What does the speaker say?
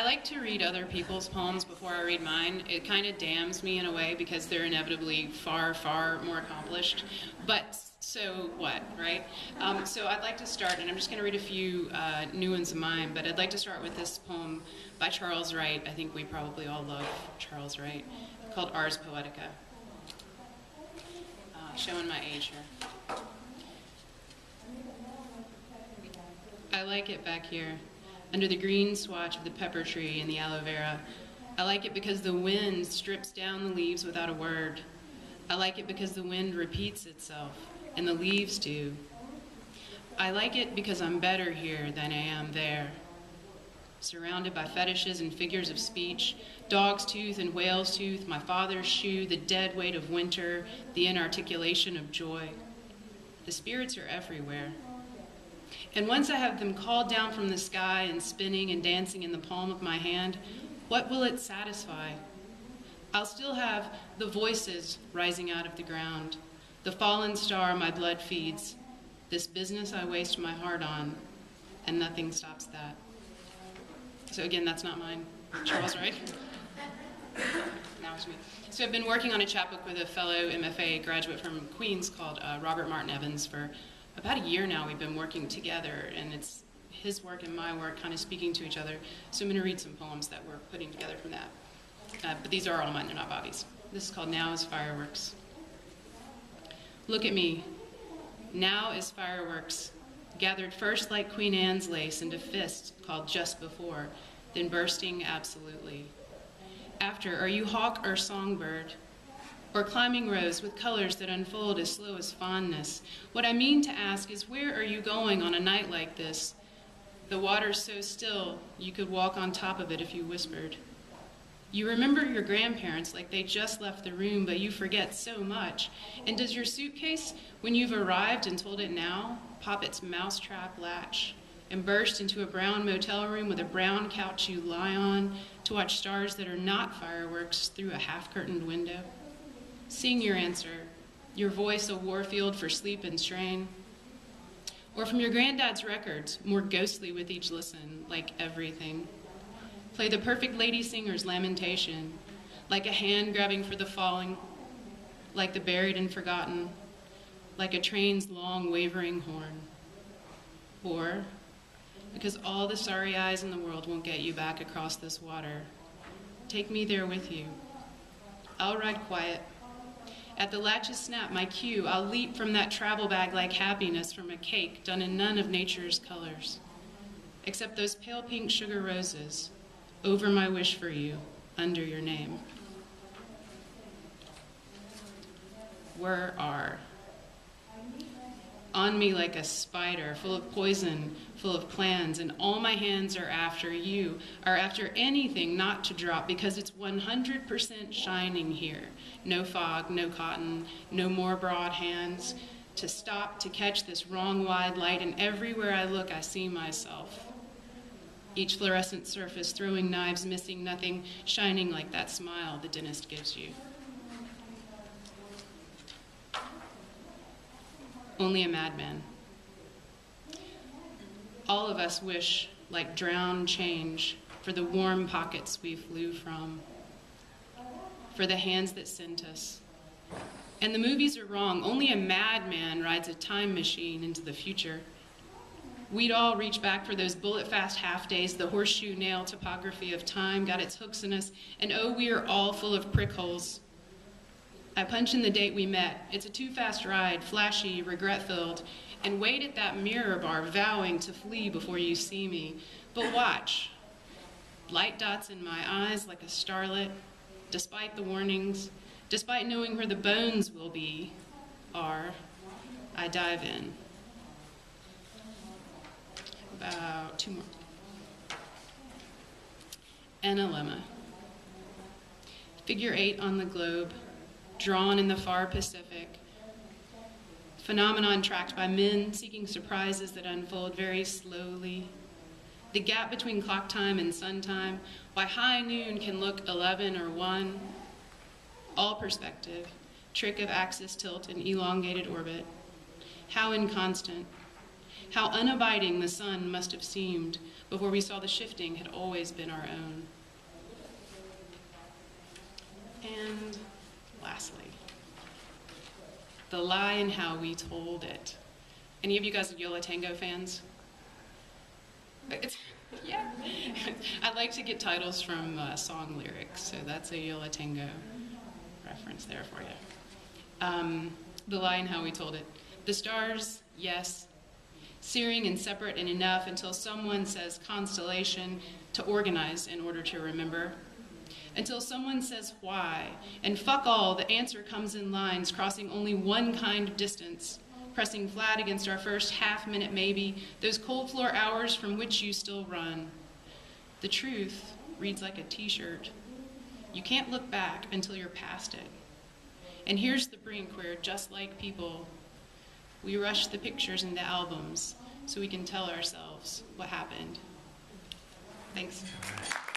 I like to read other people's poems before I read mine. It kind of damns me in a way because they're inevitably far, far more accomplished. But so what, right? So I'd like to start, and I'm just going to read a few new ones of mine, but I'd like to start with this poem by Charles Wright. I think we probably all love Charles Wright, called Ars Poetica. Showing my age here. I like it back here, under the green swatch of the pepper tree and the aloe vera. I like it because the wind strips down the leaves without a word. I like it because the wind repeats itself, and the leaves do. I like it because I'm better here than I am there. Surrounded by fetishes and figures of speech, dog's tooth and whale's tooth, my father's shoe, the dead weight of winter, the inarticulation of joy. The spirits are everywhere. And once I have them called down from the sky and spinning and dancing in the palm of my hand, what will it satisfy? I'll still have the voices rising out of the ground, the fallen star my blood feeds, this business I waste my heart on, and nothing stops that. So again, that's not mine, Charles Wright. Now it's me. So I've been working on a chapbook with a fellow MFA graduate from Queens called Robert Martin Evans for about a year now. We've been working together, and it's his work and my work kind of speaking to each other. So I'm going to read some poems that we're putting together from that. But these are all mine, they're not Bobby's. This is called Now is Fireworks. Look at me. Now is fireworks, gathered first like Queen Anne's lace into fists called just before, then bursting absolutely. After, are you hawk or songbird? Or climbing rose with colors that unfold as slow as fondness? What I mean to ask is, where are you going on a night like this? The water's so still, you could walk on top of it if you whispered. You remember your grandparents like they just left the room, but you forget so much. And does your suitcase, when you've arrived and told it now, pop its mousetrap latch and burst into a brown motel room with a brown couch you lie on to watch stars that are not fireworks through a half-curtained window? Sing your answer, your voice a warfield for sleep and strain. Or from your granddad's records, more ghostly with each listen, like everything. Play the perfect lady singer's lamentation, like a hand grabbing for the falling, like the buried and forgotten, like a train's long wavering horn. Or, because all the sorry eyes in the world won't get you back across this water, take me there with you. I'll ride quiet. At the latch's snap, my cue, I'll leap from that travel bag like happiness from a cake done in none of nature's colors, except those pale pink sugar roses over my wish for you, under your name. Where are? On me like a spider, full of poison, full of plans, and all my hands are after you, are after anything not to drop, because it's 100% shining here. No fog, no cotton, no more broad hands. To stop, to catch this wrong wide light, and everywhere I look, I see myself. Each fluorescent surface throwing knives, missing nothing, shining like that smile the dentist gives you. Only a madman. All of us wish, like drowned change, for the warm pockets we flew from, for the hands that sent us. And the movies are wrong. Only a madman rides a time machine into the future. We'd all reach back for those bullet-fast half-days, the horseshoe nail topography of time got its hooks in us, and oh, we are all full of prick holes. I punch in the date we met. It's a too-fast ride, flashy, regret-filled, and wait at that mirror bar, vowing to flee before you see me. But watch. Light dots in my eyes like a starlet, despite the warnings, despite knowing where the bones will be, I dive in. About two more. Analemma. Figure 8 on the globe, drawn in the far Pacific. Phenomenon tracked by men seeking surprises that unfold very slowly. The gap between clock time and sun time, why high noon can look 11 or 1. All perspective, trick of axis tilt and elongated orbit. How inconstant. How unabiding the sun must have seemed before we saw the shifting had always been our own. And lastly, the lie and how we told it. Any of you guys Yola Tango fans? Yeah. I like to get titles from song lyrics, so that's a Yola Tango reference there for you. The lie and how we told it. The stars, yes, searing and separate and enough until someone says constellation to organize in order to remember. Until someone says why, and fuck all, the answer comes in lines crossing only one kind of distance, pressing flat against our first half-minute maybe, those cold floor hours from which you still run. The truth reads like a t-shirt. You can't look back until you're past it. And here's the brink where, just like people, we rush the pictures into albums so we can tell ourselves what happened. Thanks.